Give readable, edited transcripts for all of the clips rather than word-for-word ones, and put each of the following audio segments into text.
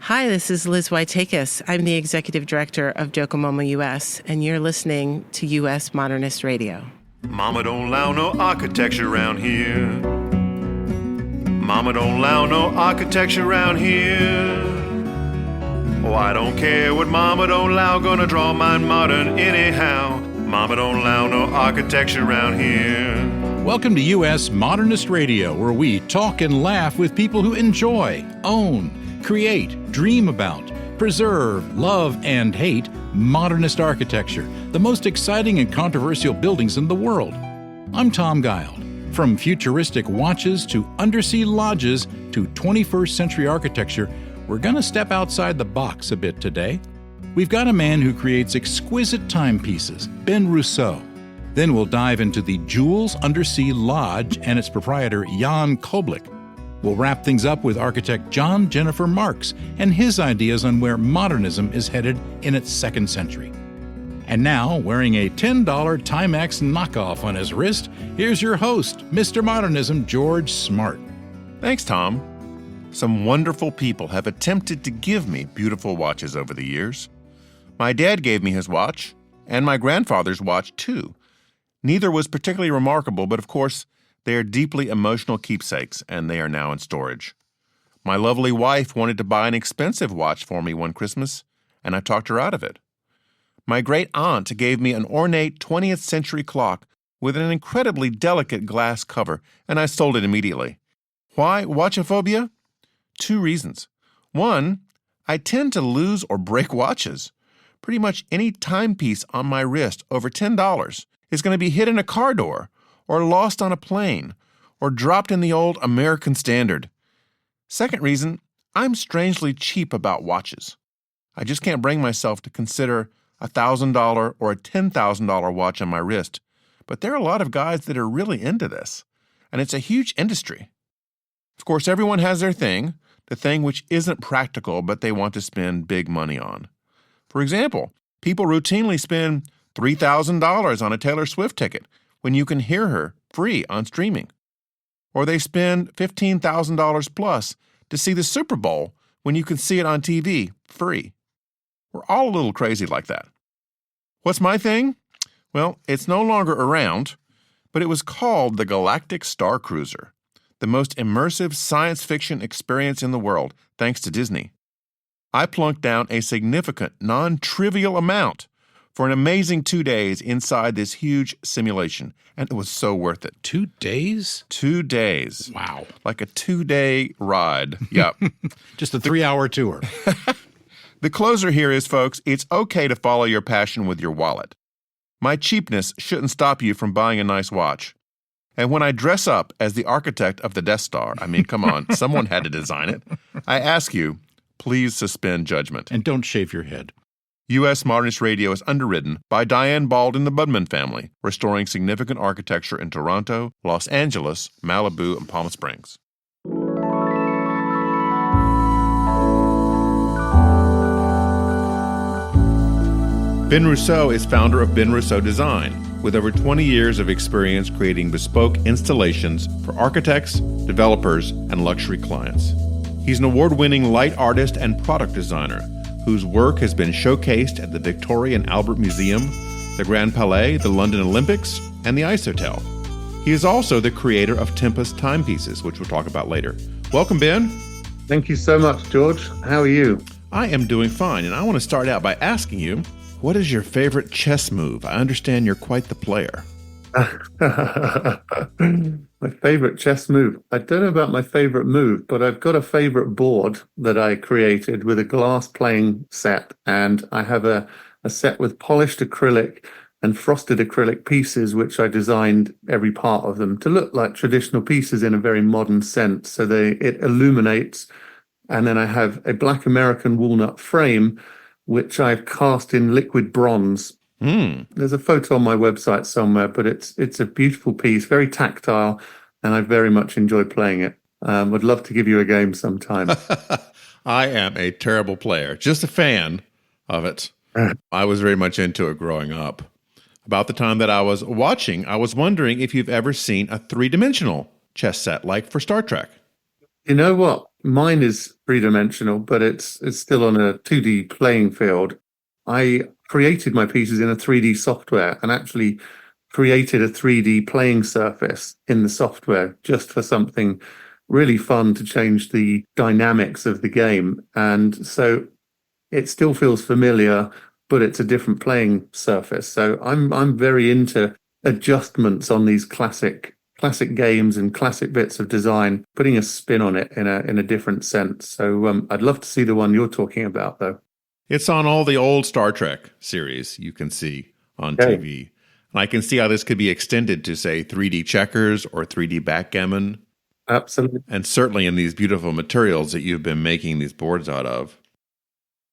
Hi, this is Liz Waitakis. I'm the executive director of Docomomo US, and you're listening to US Modernist Radio. Mama don't allow no architecture around here. Mama don't allow no architecture around here. Oh, I don't care what Mama don't allow, gonna draw mine modern anyhow. Mama don't allow no architecture around here. Welcome to U.S. Modernist Radio, where we talk and laugh with people who enjoy, own, create, dream about, preserve, love, and hate modernist architecture, the most exciting and controversial buildings in the world. I'm Tom Guild. From futuristic watches to undersea lodges to 21st century architecture, we're going to step outside the box a bit today. We've got a man who creates exquisite timepieces, Ben Rousseau. Then we'll dive into the Jules Undersea Lodge and its proprietor, Ian Koblick. We'll wrap things up with architect John Jennifer Marx and his ideas on where modernism is headed in its second century. And now, wearing a $10 Timex knockoff on his wrist, here's your host, Mr. Modernism, George Smart. Thanks, Tom. Some wonderful people have attempted to give me beautiful watches over the years. My dad gave me his watch, and my grandfather's watch, too. Neither was particularly remarkable, but of course, they are deeply emotional keepsakes, and they are now in storage. My lovely wife wanted to buy an expensive watch for me one Christmas, and I talked her out of it. My great aunt gave me an ornate 20th century clock with an incredibly delicate glass cover, and I sold it immediately. Why watchophobia? 2 reasons. One, I tend to lose or break watches. Pretty much any timepiece on my wrist over $10 is going to be hit in a car door, or lost on a plane, or dropped in the old American Standard. Second reason, I'm strangely cheap about watches. I just can't bring myself to consider a $1,000 or a $10,000 watch on my wrist, but there are a lot of guys that are really into this, and it's a huge industry. Of course, everyone has their thing, the thing which isn't practical but they want to spend big money on. For example, people routinely spend $3,000 on a Taylor Swift ticket when you can hear her free on streaming. Or they spend $15,000 plus to see the Super Bowl when you can see it on TV free. We're all a little crazy like that. What's my thing? Well, it's no longer around, but it was called the Galactic Star Cruiser, the most immersive science fiction experience in the world, thanks to Disney. I plunked down a significant, non-trivial amount for an amazing 2 days inside this huge simulation, and it was so worth it. 2 days? 2 days. Wow. Like a 2-day ride. Yep. Just a 3-hour tour. The closer here is, folks, it's okay to follow your passion with your wallet. My cheapness shouldn't stop you from buying a nice watch. And when I dress up as the architect of the Death Star, I mean, come on, someone had to design it, I ask you, please suspend judgment. And don't shave your head. U.S. Modernist Radio is underwritten by Diane Bald and the Budman family, restoring significant architecture in Toronto, Los Angeles, Malibu, and Palm Springs. Ben Rousseau is founder of Ben Rousseau Design, with over 20 years of experience creating bespoke installations for architects, developers, and luxury clients. He's an award-winning light artist and product designer whose work has been showcased at the Victoria and Albert Museum, the Grand Palais, the London Olympics, and the Ice Hotel. He is also the creator of Tempest Timepieces, which we'll talk about later. Welcome, Ben. Thank you so much, George. How are you? I am doing fine, and I want to start out by asking you, what is your favorite chess move? I understand you're quite the player. My favorite chess move. I don't know about my favorite move, but I've got a favorite board that I created with a glass playing set, and I have a set with polished acrylic and frosted acrylic pieces, which I designed every part of them to look like traditional pieces in a very modern sense. So it illuminates, and then I have a black American walnut frame, which I've cast in liquid bronze. There's a photo on my website somewhere, but it's a beautiful piece, very tactile, and I very much enjoy playing it. Would love to give you a game sometime. I am a terrible player, just a fan of it. I was very much into it growing up. About the time that I was watching, I was wondering if you've ever seen a 3-dimensional chess set like for Star Trek. You know what? Mine is three-dimensional, but it's still on a 2D playing field. I created my pieces in a 3D software and actually created a 3D playing surface in the software just for something really fun to change the dynamics of the game. And so it still feels familiar, but it's a different playing surface. So I'm very into adjustments on these classic games and classic bits of design, putting a spin on it in a different sense. So I'd love to see the one you're talking about, though. It's on all the old Star Trek series you can see on TV. And I can see how this could be extended to, say, 3D checkers or 3D backgammon. Absolutely. And certainly in these beautiful materials that you've been making these boards out of.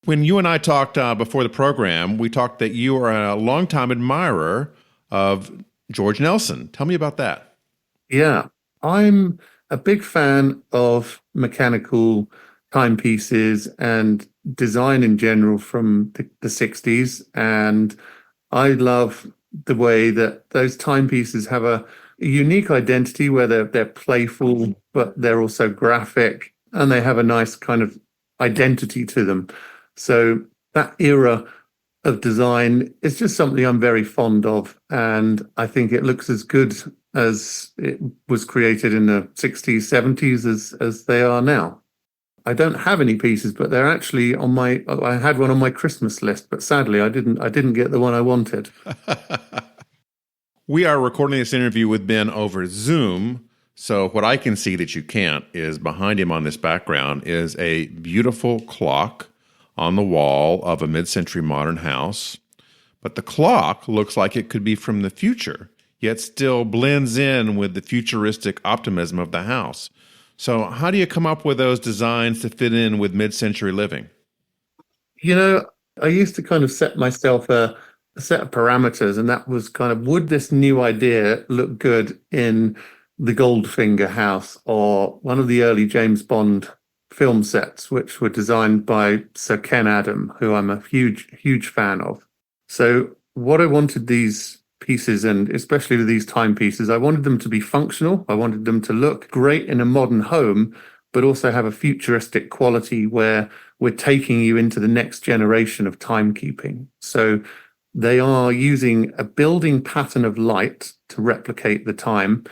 When you and I talked before the program, we talked that you are a longtime admirer of George Nelson. Tell me about that. Yeah, I'm a big fan of mechanical timepieces and design in general from the 60s. And I love the way that those timepieces have a unique identity where they're playful, but they're also graphic, and they have a nice kind of identity to them. So that era of design is just something I'm very fond of. And I think it looks as good as it was created in the 60s, 70s as they are now. I don't have any pieces, but they're actually I had one on my Christmas list, but sadly I didn't get the one I wanted. We are recording this interview with Ben over Zoom. So what I can see that you can't is behind him on this background is a beautiful clock on the wall of a mid-century modern house. But the clock looks like it could be from the future, yet still blends in with the futuristic optimism of the house. So how do you come up with those designs to fit in with mid-century living? I used to kind of set myself a set of parameters, and that was kind of, would this new idea look good in the Goldfinger house or one of the early James Bond film sets, which were designed by Sir Ken Adam, who I'm a huge fan of. So what I wanted these pieces, and especially with these timepieces, I wanted them to be functional. I wanted them to look great in a modern home, but also have a futuristic quality where we're taking you into the next generation of timekeeping. So they are using a building pattern of light to replicate the time.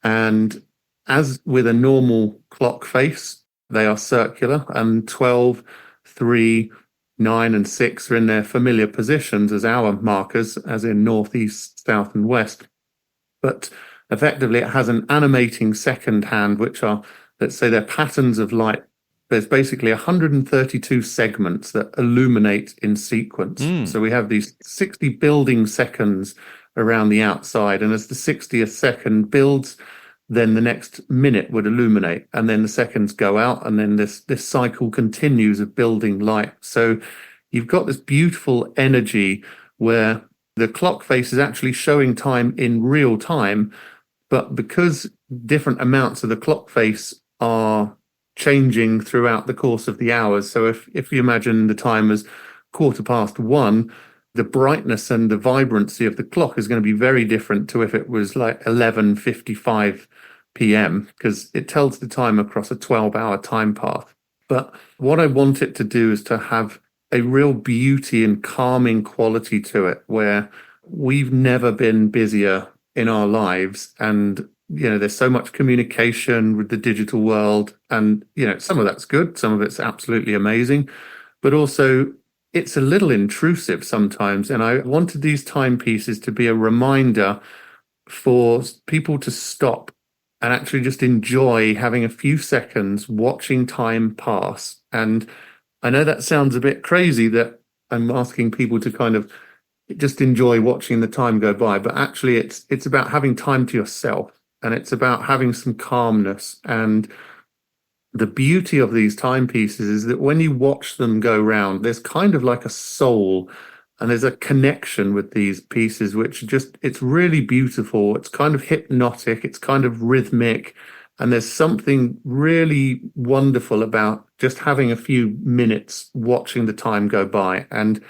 And as with a normal clock face, they are circular, and 12, 3, 9, and 6 are in their familiar positions as hour markers, as in north, east, south, and west. But effectively, it has an animating second hand, which are, let's say, they're patterns of light. There's basically 132 segments that illuminate in sequence. So we have these 60 building seconds around the outside, and as the 60th second builds, then the next minute would illuminate, and then the seconds go out, and then this cycle continues of building light. So you've got this beautiful energy where the clock face is actually showing time in real time, but because different amounts of the clock face are changing throughout the course of the hours. So if you imagine the time as 1:15, the brightness and the vibrancy of the clock is going to be very different to if it was like 11:55 p.m. because it tells the time across a 12-hour time path. But what I want it to do is to have a real beauty and calming quality to it, where we've never been busier in our lives, and there's so much communication with the digital world, and some of that's good, some of it's absolutely amazing, but also it's a little intrusive sometimes. And I wanted these timepieces to be a reminder for people to stop and actually just enjoy having a few seconds watching time pass. And I know that sounds a bit crazy that I'm asking people to kind of just enjoy watching the time go by, but actually it's about having time to yourself, and it's about having some calmness. And the beauty of these timepieces is that when you watch them go round, there's kind of like a soul, and there's a connection with these pieces, which it's really beautiful. It's kind of hypnotic, it's kind of rhythmic, and there's something really wonderful about just having a few minutes watching the time go by. And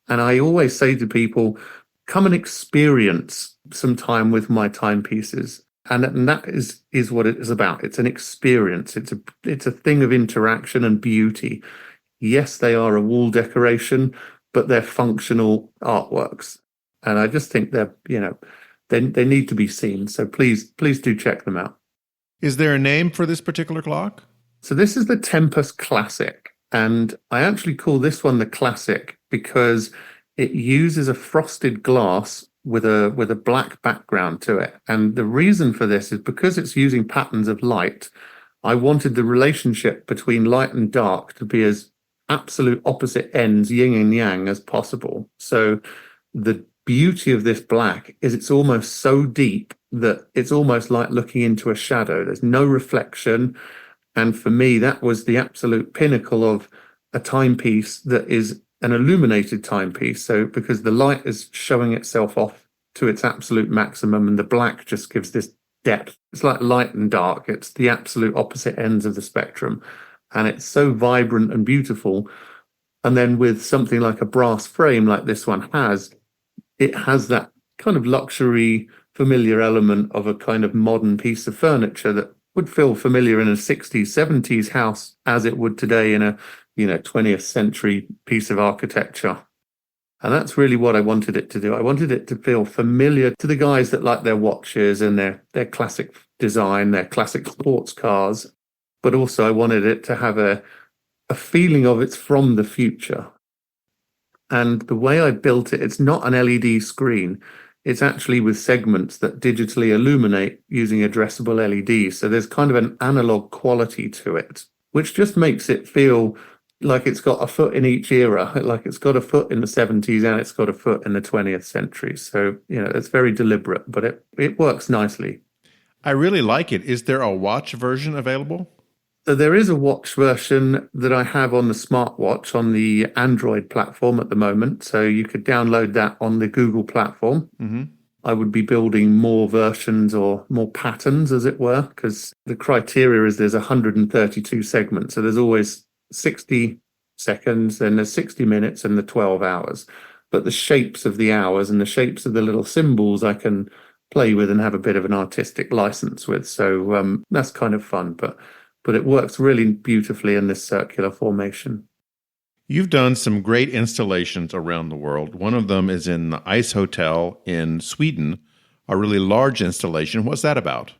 I always say to people, come and experience some time with my timepieces. And that is what it is about. It's an experience. It's a thing of interaction and beauty. Yes, they are a wall decoration, but they're functional artworks. And I just think they need to be seen. So please do check them out. Is there a name for this particular clock? So this is the Tempest Classic. And I actually call this one the Classic because it uses a frosted glass with a black background to it. And the reason for this is because it's using patterns of light. I wanted the relationship between light and dark to be as absolute opposite ends, yin and yang, as possible. So the beauty of this black is it's almost so deep that it's almost like looking into a shadow. There's no reflection. And for me, that was the absolute pinnacle of a timepiece that is an illuminated timepiece. So because the light is showing itself off to its absolute maximum and the black just gives this depth. It's like light and dark. It's the absolute opposite ends of the spectrum. And it's so vibrant and beautiful. And then with something like a brass frame like this one has, it has that kind of luxury, familiar element of a kind of modern piece of furniture that would feel familiar in a 60s, 70s house as it would today in a 20th century piece of architecture. And that's really what I wanted it to do. I wanted it to feel familiar to the guys that like their watches and their classic design, their classic sports cars. But also I wanted it to have a feeling of it's from the future. And the way I built it, it's not an LED screen. It's actually with segments that digitally illuminate using addressable LEDs. So there's kind of an analog quality to it, which just makes it feel like it's got a foot in each era, like it's got a foot in the 70s and it's got a foot in the 20th century. So, it's very deliberate, but it works nicely. I really like it. Is there a watch version available? So there is a watch version that I have on the smartwatch on the Android platform at the moment. So you could download that on the Google platform. Mm-hmm. I would be building more versions or more patterns, as it were, because the criteria is there's 132 segments. So there's always 60 seconds, then there's 60 minutes and the 12 hours. But the shapes of the hours and the shapes of the little symbols I can play with and have a bit of an artistic license with. So that's kind of fun. But it works really beautifully in this circular formation. You've done some great installations around the world. One of them is in the Ice Hotel in Sweden, a really large installation. What's that about?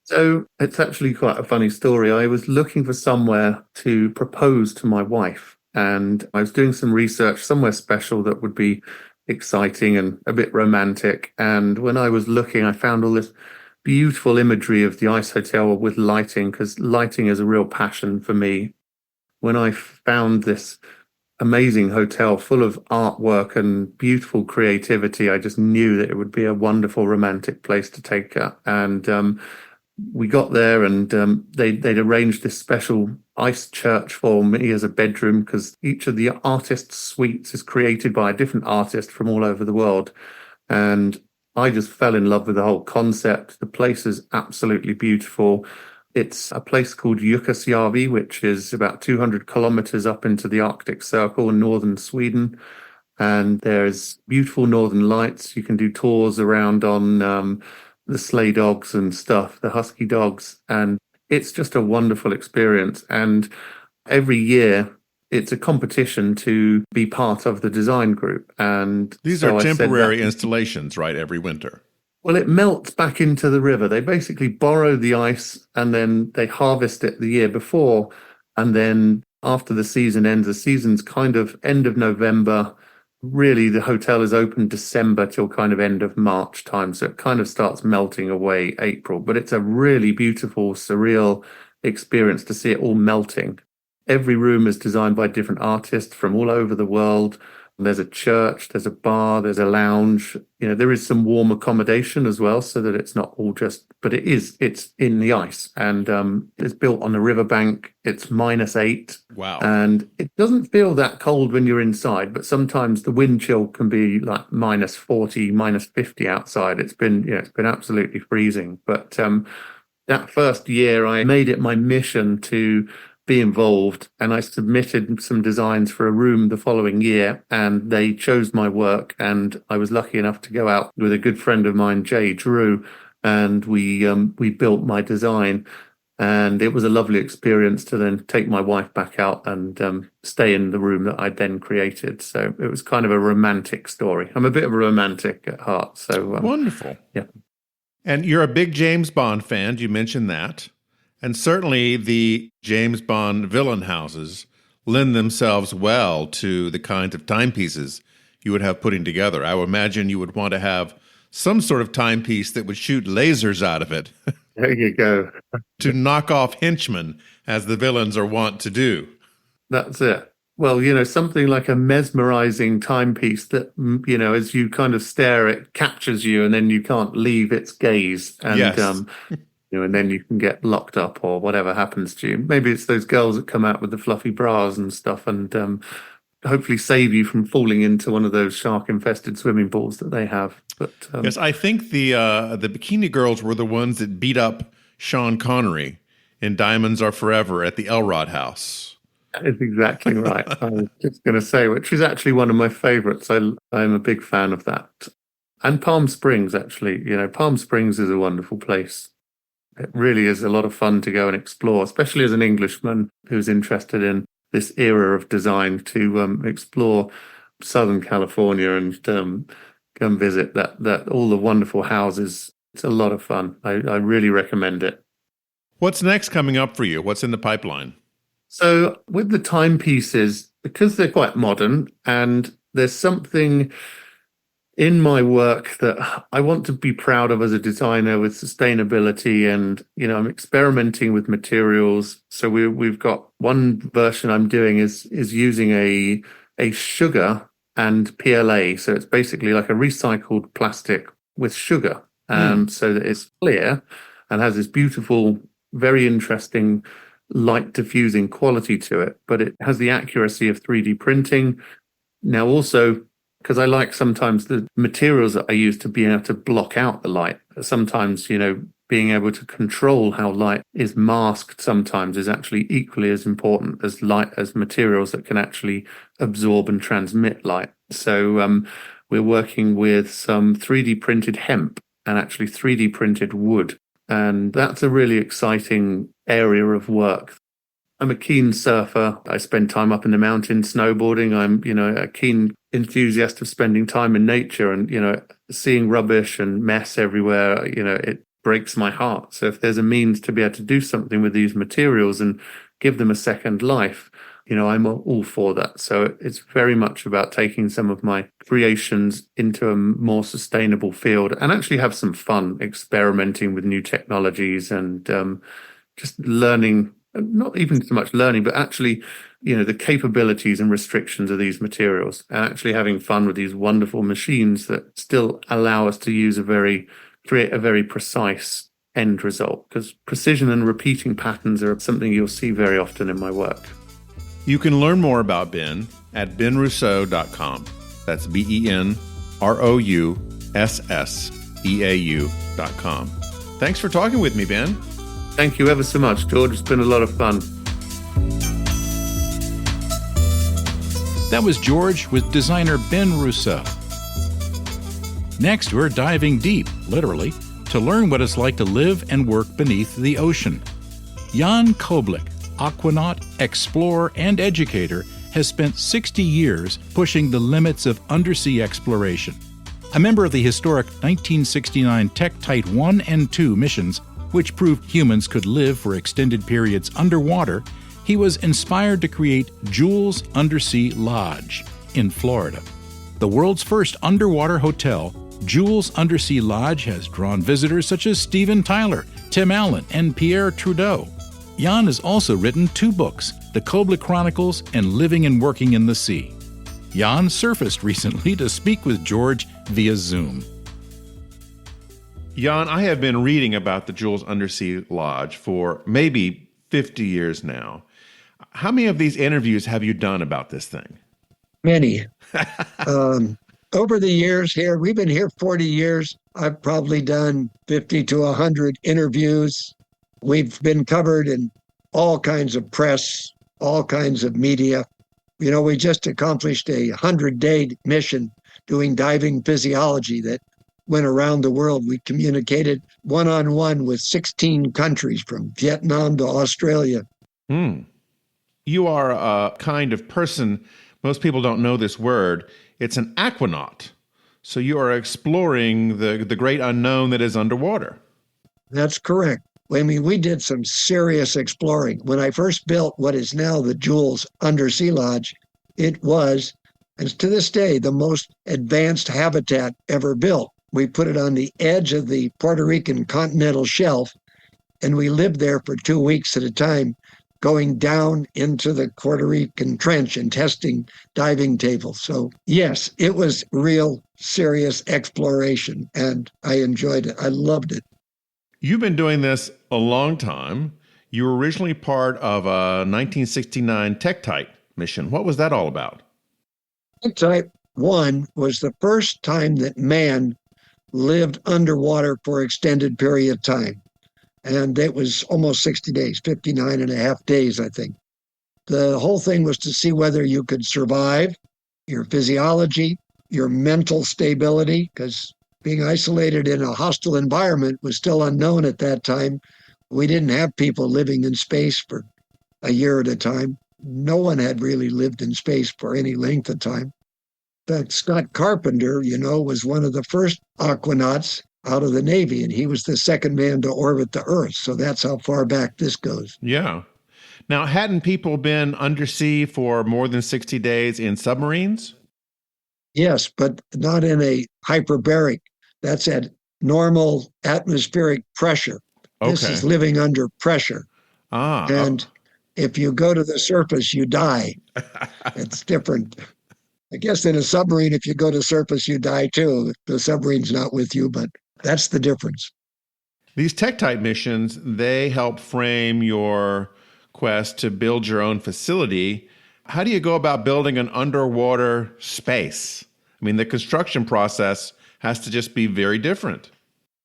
So it's actually quite a funny story. I was looking for somewhere to propose to my wife, and I was doing some research, somewhere special that would be exciting and a bit romantic. And when I was looking, I found all this beautiful imagery of the Ice Hotel with lighting, because lighting is a real passion for me. When I found this amazing hotel full of artwork and beautiful creativity, I just knew that it would be a wonderful romantic place to take her. And we got there, and they'd arranged this special ice church for me as a bedroom, because each of the artists' suites is created by a different artist from all over the world. And I just fell in love with the whole concept. The place is absolutely beautiful. It's a place called Jukkasjärvi, which is about 200 kilometers up into the Arctic Circle in northern Sweden. And there's beautiful northern lights. You can do tours around on the sleigh dogs and stuff, the husky dogs. And it's just a wonderful experience. And every year, it's a competition to be part of the design group. And these are temporary installations, right, every winter? Well, it melts back into the river. They basically borrow the ice and then they harvest it the year before. And then after the season ends, the season's kind of end of November. Really, the hotel is open December till kind of end of March time. So it kind of starts melting away April. But it's a really beautiful, surreal experience to see it all melting. Every room is designed by different artists from all over the world. There's a church, there's a bar, there's a lounge. There is some warm accommodation as well, so that it's not all but it's in the ice. And it's built on the riverbank. It's -8. Wow. And it doesn't feel that cold when you're inside, but sometimes the wind chill can be like -40, -50 outside. It's been absolutely freezing. But that first year, I made it my mission to be involved, and I submitted some designs for a room the following year, and they chose my work. And I was lucky enough to go out with a good friend of mine, Jay Drew, and we built my design. And it was a lovely experience to then take my wife back out and stay in the room that I'd then created. So it was kind of a romantic story. I'm a bit of a romantic at heart. So wonderful. Yeah. And you're a big James Bond fan. You mentioned that. And certainly the James Bond villain houses lend themselves well to the kinds of timepieces you would have putting together. I would imagine you would want to have some sort of timepiece that would shoot lasers out of it. There you go. To knock off henchmen, as the villains are wont to do. That's it. Well, something like a mesmerizing timepiece that, as you kind of stare, it captures you and then you can't leave its gaze. And, yes. And then you can get locked up or whatever happens to you. Maybe it's those girls that come out with the fluffy bras and stuff and hopefully save you from falling into one of those shark-infested swimming pools that they have. But yes, I think the bikini girls were the ones that beat up Sean Connery in Diamonds Are Forever at the Elrod house. That is exactly right. I was just going to say, which is actually one of my favorites. I'm a big fan of that. And Palm Springs, actually. Palm Springs is a wonderful place. It really is a lot of fun to go and explore, especially as an Englishman who's interested in this era of design, to explore Southern California and go and visit that all the wonderful houses. It's a lot of fun. I really recommend it. What's next coming up for you? What's in the pipeline? So with the timepieces, because they're quite modern and there's something in my work that I want to be proud of as a designer with sustainability, and I'm experimenting with materials. So we've got one version I'm doing is using a sugar and PLA. So it's basically like a recycled plastic with sugar, so that it's clear and has this beautiful, very interesting light diffusing quality to it, but it has the accuracy of 3D printing. Now also, because I like sometimes the materials that I use to be able to block out the light. Sometimes, being able to control how light is masked sometimes is actually equally as important as materials that can actually absorb and transmit light. So we're working with some 3D printed hemp and actually 3D printed wood. And that's a really exciting area of work. I'm a keen surfer. I spend time up in the mountains snowboarding. I'm, a keen enthusiast of spending time in nature, and, seeing rubbish and mess everywhere, it breaks my heart. So if there's a means to be able to do something with these materials and give them a second life, I'm all for that. So it's very much about taking some of my creations into a more sustainable field and actually have some fun experimenting with new technologies and just learning. Not even so much learning, but actually, the capabilities and restrictions of these materials, and actually having fun with these wonderful machines that still allow us to create a very precise end result. Because precision and repeating patterns are something you'll see very often in my work. You can learn more about Ben at benrousseau.com. That's BenRousseau.com. Thanks for talking with me, Ben. Thank you ever so much, George. It's been a lot of fun. That was George with designer Ben Rousseau. Next, we're diving deep, literally, to learn what it's like to live and work beneath the ocean. Ian Koblick, aquanaut, explorer, and educator, has spent 60 years pushing the limits of undersea exploration. A member of the historic 1969 Tektite 1 and 2 missions, which proved humans could live for extended periods underwater, he was inspired to create Jules Undersea Lodge in Florida. The world's first underwater hotel, Jules Undersea Lodge has drawn visitors such as Steven Tyler, Tim Allen, and Pierre Trudeau. Ian has also written 2 books, The Koblick Chronicles and Living and Working in the Sea. Ian surfaced recently to speak with George via Zoom. Ian, I have been reading about the Jules Undersea Lodge for maybe 50 years now. How many of these interviews have you done about this thing? Many. Over the years here, we've been here 40 years. I've probably done 50 to 100 interviews. We've been covered in all kinds of press, all kinds of media. We just accomplished a 100-day mission doing diving physiology that went around the world. We communicated one-on-one with 16 countries from Vietnam to Australia. You are a kind of person, most people don't know this word, it's an aquanaut. So you are exploring the great unknown that is underwater. That's correct. I mean, we did some serious exploring. When I first built what is now the Jules Undersea Lodge, it was, and to this day, the most advanced habitat ever built. We put it on the edge of the Puerto Rican continental shelf, and we lived there for 2 weeks at a time, going down into the Puerto Rican trench and testing diving tables. So yes, it was real serious exploration, and I enjoyed it. I loved it. You've been doing this a long time. You were originally part of a 1969 Tektite mission. What was that all about? Type 1 was the first time that man lived underwater for an extended period of time. And it was almost 60 days, 59 and a half days, I think. The whole thing was to see whether you could survive, your physiology, your mental stability, because being isolated in a hostile environment was still unknown at that time. We didn't have people living in space for a year at a time. No one had really lived in space for any length of time. In fact, Scott Carpenter, was one of the first aquanauts out of the Navy, and he was the second man to orbit the Earth. So that's how far back this goes. Yeah. Now, hadn't people been undersea for more than 60 days in submarines? Yes, but not in a hyperbaric. That's at normal atmospheric pressure. Okay. This is living under pressure. And if you go to the surface, you die. It's different. I guess in a submarine, if you go to surface, you die too. The submarine's not with you, but that's the difference. These Tektite missions, they help frame your quest to build your own facility. How do you go about building an underwater space? I mean, the construction process has to just be very different.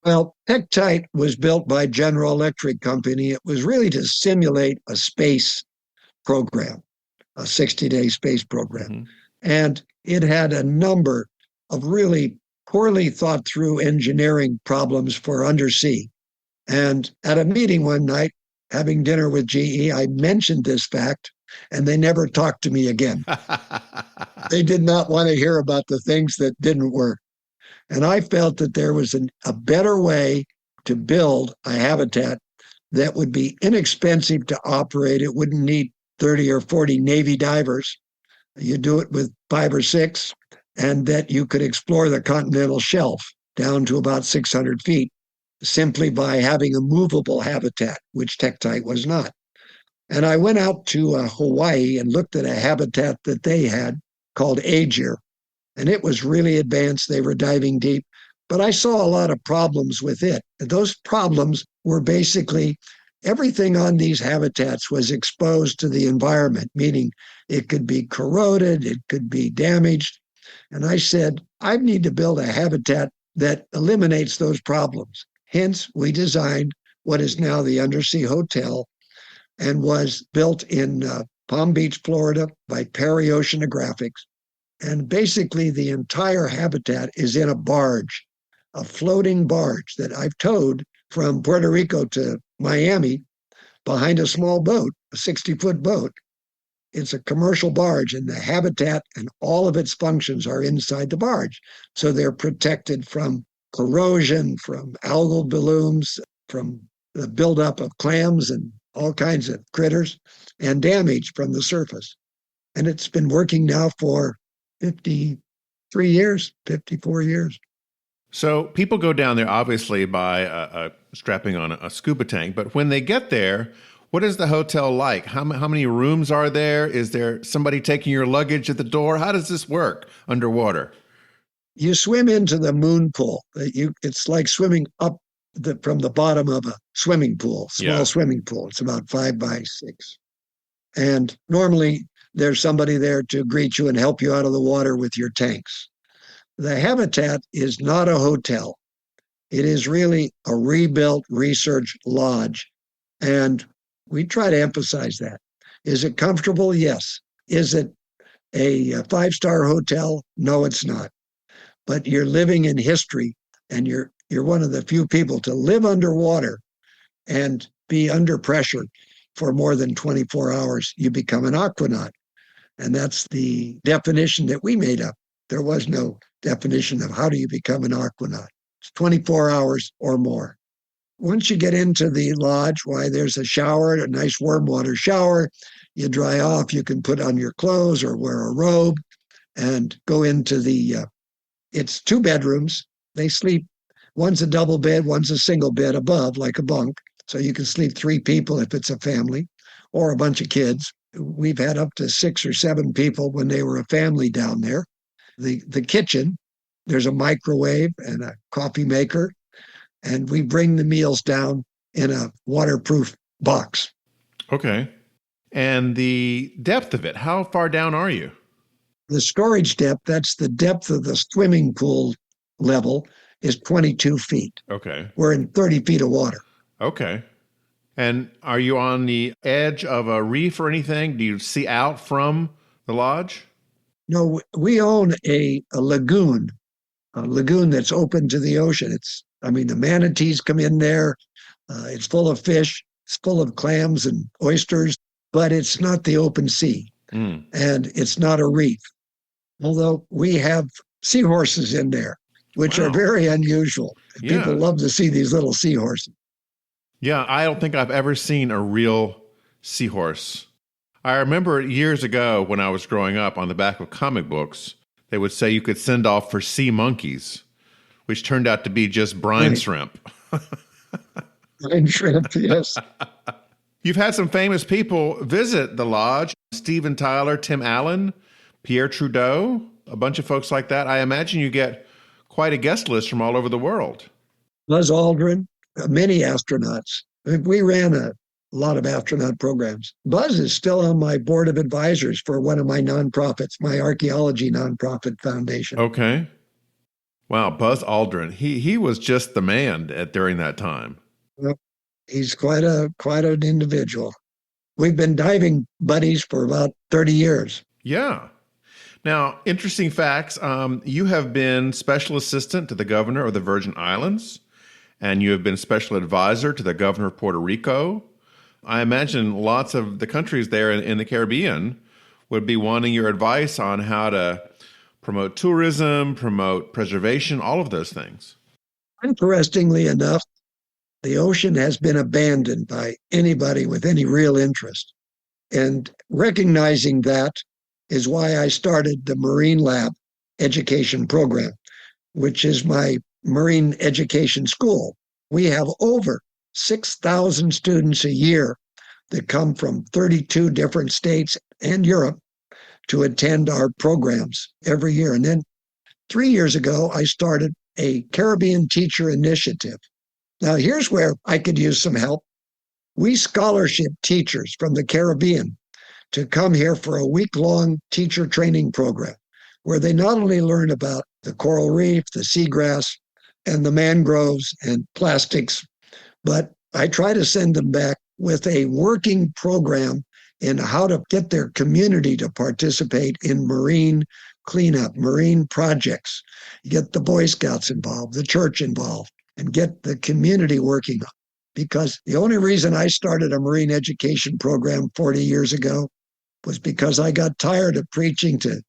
Well, Tektite was built by General Electric Company. It was really to simulate a space program, a 60-day space program. Mm-hmm. And it had a number of really poorly thought through engineering problems for undersea. And at a meeting one night, having dinner with GE, I mentioned this fact, and they never talked to me again. They did not want to hear about the things that didn't work. And I felt that there was a better way to build a habitat that would be inexpensive to operate. It wouldn't need 30 or 40 Navy divers. You do it with 5 or 6, and that you could explore the continental shelf down to about 600 feet simply by having a movable habitat, which Tektite was not. And I went out to Hawaii and looked at a habitat that they had called Aegir. And it was really advanced. They were diving deep. But I saw a lot of problems with it. And those problems were basically everything on these habitats was exposed to the environment, meaning it could be corroded, it could be damaged. And I said, I need to build a habitat that eliminates those problems. Hence, we designed what is now the Undersea Hotel and was built in Palm Beach, Florida by Perry Oceanographics. And basically, the entire habitat is in a barge, a floating barge that I've towed from Puerto Rico to Miami behind a small boat, a 60-foot boat. It's a commercial barge, and the habitat and all of its functions are inside the barge. So they're protected from corrosion, from algal blooms, from the buildup of clams and all kinds of critters, and damage from the surface. And it's been working now for 53 years, 54 years. So people go down there obviously by strapping on a scuba tank, but when they get there, what is the hotel like? How many rooms are there? Is there somebody taking your luggage at the door? How does this work underwater? You swim into the moon pool. It's like swimming up from the bottom of a swimming pool, small swimming pool. It's about 5 by 6. And normally there's somebody there to greet you and help you out of the water with your tanks. The habitat is not a hotel. It is really a rebuilt research lodge. And we try to emphasize that. Is it comfortable? Yes. Is it a 5-star hotel? No, it's not. But you're living in history and you're one of the few people to live underwater and be under pressure for more than 24 hours, you become an aquanaut. And that's the definition that we made up. There was no definition of how do you become an aquanaut. It's 24 hours or more. Once you get into the lodge, why, there's a shower, a nice warm water shower. You dry off, you can put on your clothes or wear a robe and go into it's 2 bedrooms. They sleep, one's a double bed, one's a single bed above, like a bunk. So you can sleep 3 people if it's a family or a bunch of kids. We've had up to 6 or 7 people when they were a family down there. The kitchen, there's a microwave and a coffee maker, and we bring the meals down in a waterproof box. Okay. And the depth of it, how far down are you? The storage depth, that's the depth of the swimming pool level, is 22 feet. Okay. We're in 30 feet of water. Okay. And are you on the edge of a reef or anything? Do you see out from the lodge? No, we own a lagoon that's open to the ocean. The manatees come in there. It's full of fish. It's full of clams and oysters, but it's not the open sea. And it's not a reef. Although we have seahorses in there, which are very unusual. Yeah. People love to see these little seahorses. Yeah, I don't think I've ever seen a real seahorse. I remember years ago when I was growing up, on the back of comic books, they would say you could send off for sea monkeys, which turned out to be just brine shrimp. Brine shrimp, yes. You've had some famous people visit the lodge. Steven Tyler, Tim Allen, Pierre Trudeau, a bunch of folks like that. I imagine you get quite a guest list from all over the world. Buzz Aldrin, many astronauts. We ran a lot of astronaut programs. Buzz is still on my board of advisors for one of my nonprofits, my archaeology nonprofit foundation. Okay. Wow, Buzz Aldrin. He was just the man during that time. Well, he's quite an individual. We've been diving buddies for about 30 years. Yeah. Now, interesting facts. You have been special assistant to the governor of the Virgin Islands, and you have been special advisor to the governor of Puerto Rico. I imagine lots of the countries there in the Caribbean would be wanting your advice on how to promote tourism, promote preservation, all of those things. Interestingly enough, the ocean has been abandoned by anybody with any real interest. And recognizing that is why I started the Marine Lab education program, which is my marine education school. We have over 6,000 students a year that come from 32 different states and Europe to attend our programs every year. And then 3 years ago, I started a Caribbean Teacher Initiative. Now, here's where I could use some help. We scholarship teachers from the Caribbean to come here for a week-long teacher training program where they not only learn about the coral reef, the seagrass, and the mangroves and plastics, but I try to send them back with a working program in how to get their community to participate in marine cleanup, marine projects, get the Boy Scouts involved, the church involved, and get the community working. Because the only reason I started a marine education program 40 years ago was because I got tired of preaching to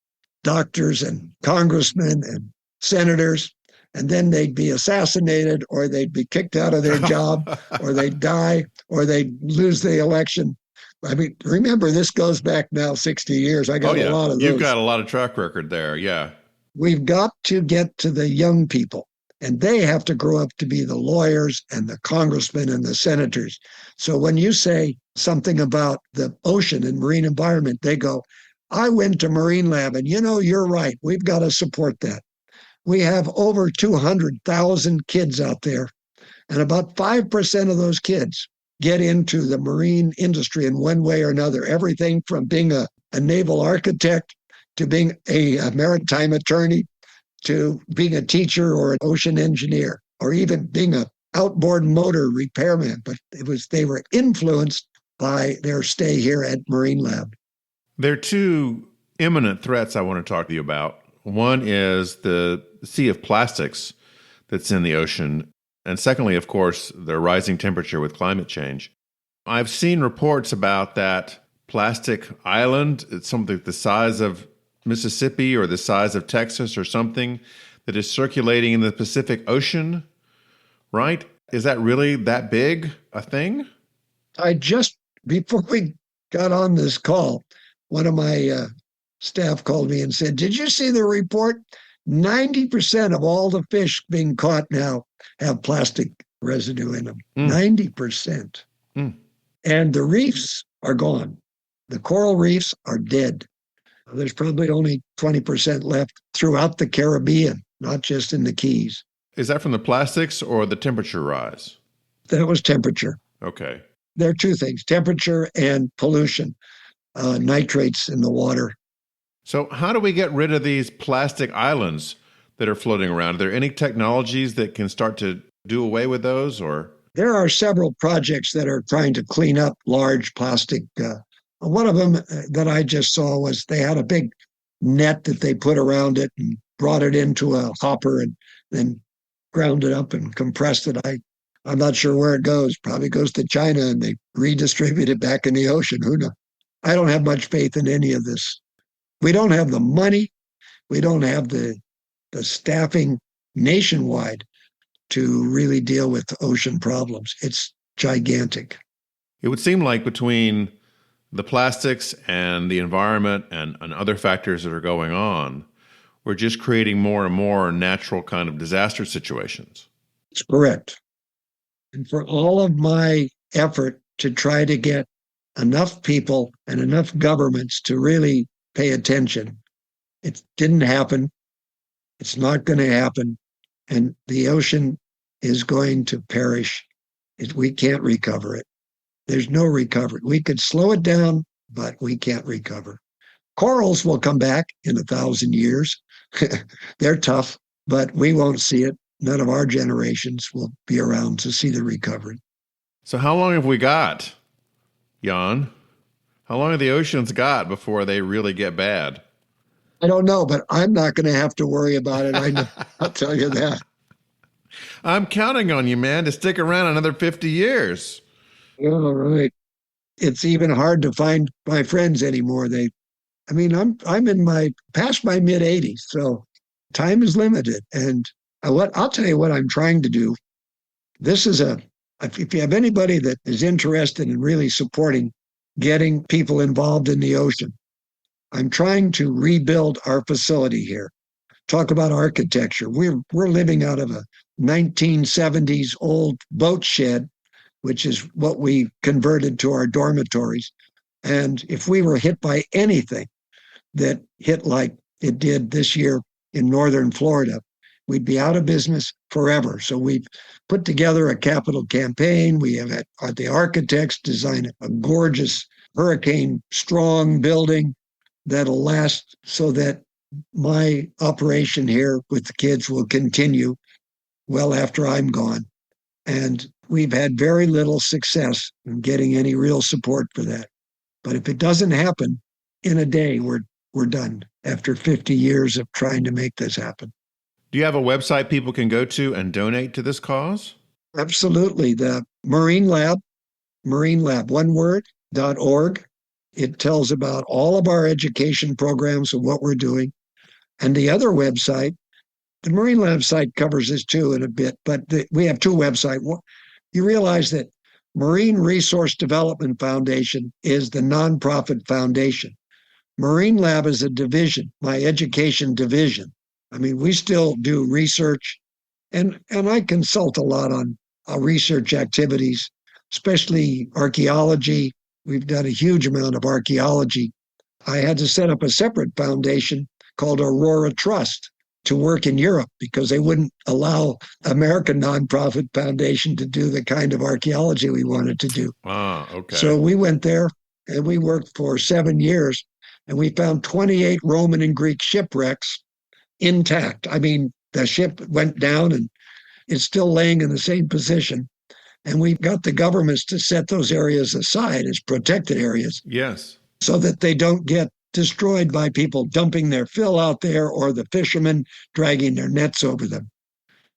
doctors and congressmen and senators, and then they'd be assassinated or they'd be kicked out of their job or they'd die or they'd lose the election. I mean, remember, this goes back now 60 years. I got a lot of those. You've got a lot of track record there, yeah. We've got to get to the young people, and they have to grow up to be the lawyers and the congressmen and the senators. So when you say something about the ocean and marine environment, they go, I went to Marine Lab, and you're right. We've got to support that. We have over 200,000 kids out there, and about 5% of those kids get into the marine industry in one way or another. Everything from being a naval architect to being a maritime attorney to being a teacher or an ocean engineer or even being an outboard motor repairman. But they were influenced by their stay here at Marine Lab. There are two imminent threats I want to talk to you about. One is the sea of plastics that's in the ocean. And secondly, of course, the rising temperature with climate change. I've seen reports about that plastic island. It's something the size of Mississippi or the size of Texas or something that is circulating in the Pacific Ocean, right? Is that really that big a thing? Before we got on this call, one of my staff called me and said, "Did you see the report? 90% of all the fish being caught now have plastic residue in them. 90%. And the reefs are gone. The coral reefs are dead. There's probably only 20% left throughout the Caribbean, not just in the Keys." Is that from the plastics or the temperature rise? That was temperature. Okay. There are two things, temperature and pollution, nitrates in the water. So how do we get rid of these plastic islands that are floating around? Are there any technologies that can start to do away with those, or? There are several projects that are trying to clean up large plastic. One of them that I just saw was they had a big net that they put around it and brought it into a hopper and then ground it up and compressed it. I'm not sure where it goes. Probably goes to China and they redistribute it back in the ocean. Who knows? I don't have much faith in any of this. We don't have the money. We don't have the staffing nationwide to really deal with ocean problems. It's gigantic. It would seem like between the plastics and the environment and other factors that are going on, we're just creating more and more natural kind of disaster situations. It's correct. And for all of my effort to try to get enough people and enough governments to really pay attention, it didn't happen. It's not going to happen. And the ocean is going to perish. We can't recover it. There's no recovery. We could slow it down, but we can't recover. Corals will come back in 1,000 years. They're tough, but we won't see it. None of our generations will be around to see the recovery. So how long have we got, Jan? How long have the oceans got before they really get bad? I don't know, but I'm not going to have to worry about it. I know. I'll tell you that. I'm counting on you, man, to stick around another 50 years. All right. It's even hard to find my friends anymore. I'm in past my mid 80s, so time is limited. And I'll tell you what I'm trying to do. This is if you have anybody that is interested in really supporting getting people involved in the ocean, I'm trying to rebuild our facility here. Talk about architecture. We're living out of a 1970s old boat shed, which is what we converted to our dormitories. And if we were hit by anything that hit like it did this year in northern Florida, we'd be out of business forever. So we've put together a capital campaign. We have had the architects design a gorgeous hurricane-strong building that'll last so that my operation here with the kids will continue well after I'm gone. And we've had very little success in getting any real support for that. But if it doesn't happen in a day, we're done after 50 years of trying to make this happen. Do you have a website people can go to and donate to this cause? Absolutely. The Marine Lab, one word, .org. It tells about all of our education programs and what we're doing. And the other website, the Marine Lab site covers this too in a bit, but we have two websites. You realize that Marine Resource Development Foundation is the nonprofit foundation. Marine Lab is a division, my education division. I mean, we still do research, and I consult a lot on research activities, especially archaeology. We've done a huge amount of archaeology. I had to set up a separate foundation called Aurora Trust to work in Europe because they wouldn't allow American nonprofit foundation to do the kind of archaeology we wanted to do. Okay. So we went there and we worked for 7 years, and we found 28 Roman and Greek shipwrecks intact. I mean, the ship went down and it's still laying in the same position. And we got the governments to set those areas aside as protected areas. Yes. So that they don't get destroyed by people dumping their fill out there or the fishermen dragging their nets over them.